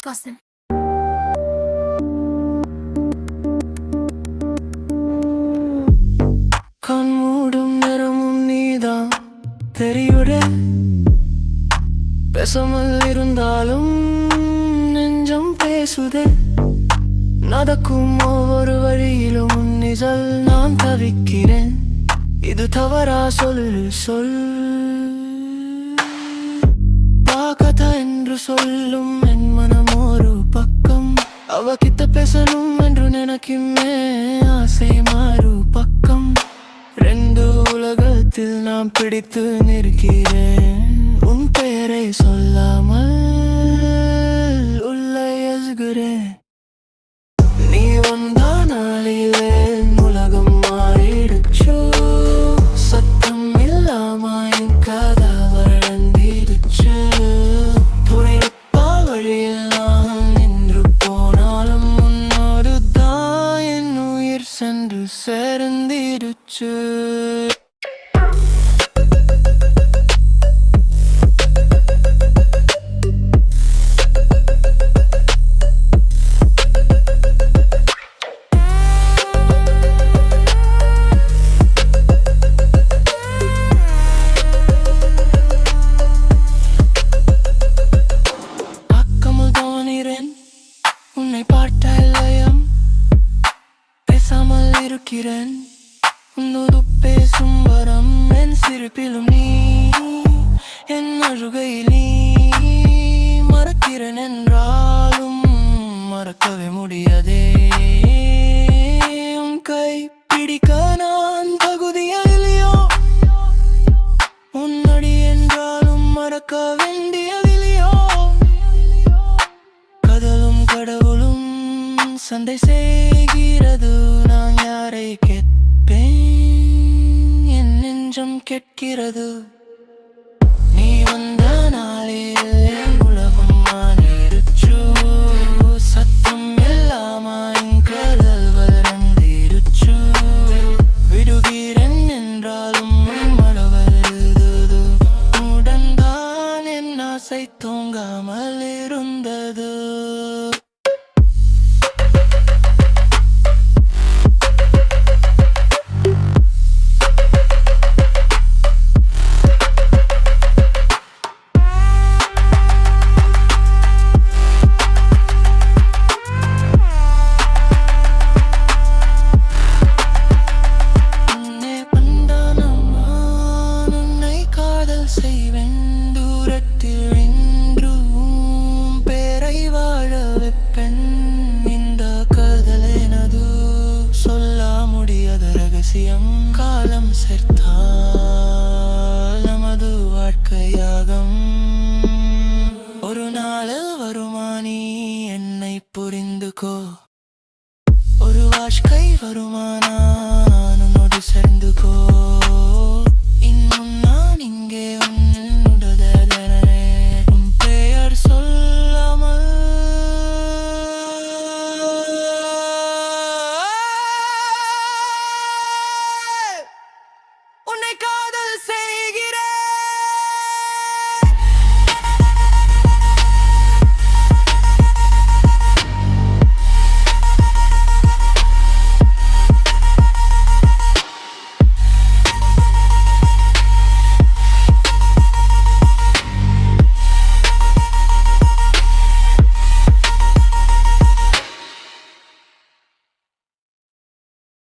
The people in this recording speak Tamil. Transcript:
Disgusting. கண் மூடும் நேரமும் நீதான் தெரியுதே. பேசாமல் இருந்தாலும் நெஞ்சம் பேசுதே. நடக்கும் ஒவ்வொரு வழியிலும் நிழல் நான் தவிக்கிறேன். இது தவறா சொல் பாக்கத என்று சொல்லும் என் மனம் ஒரு பக்கம். அவகிட்ட பேசணும் என்று நினைக்குமே ஆசை மாறு பக்கம். ரெண்டு உலகத்தில் நான் பிடித்து நிற்கிறேன். உன் பெயரை சொல்லாமல் உள்ளே எசுகிறேன். நீ வந்தா நாளிலே உலகம் மாறிடுச்சோ. சத்தம் இல்லாம என் காதல் வளர்ந்திடுச்சு. துறைப்பா வழியில் நான் நின்று போனாலும் உன்னோடு தான் என் உயிர் சென்று சேர்ந்திடுச்சு. உன்னை பார்த்த லயம் பேசாமல் இருக்கிறேன். உன்னோடு பேசும் வரம் என் சிரிப்பிலும் நீ, என் அழுகையில் நீ. மறக்கிறேன் என்றாலும் மறக்கவே முடியாதே. உன் கை பிடிக்க நான் தகுதியா இல்லையோ. உன்னடி என்றாலும் மறக்க வேண்டியதில்லையோ. கடவுளும் சண்டை செய்கிறது. நான் யாரை கேட்பேன்? என் நெஞ்சம் கேட்கிறது. நீ வந்த நாளில் உலகம் மாறிடுச்சு. சத்தம் இல்லாம என் காதல் வளர்ந்திடுச்சு. விடுகிறேன் என்றாலும் மழை வருது. உடன்தான் என் ஆசை தூங்காமல் இருந்தது. செய்வேன் தூரத்தில்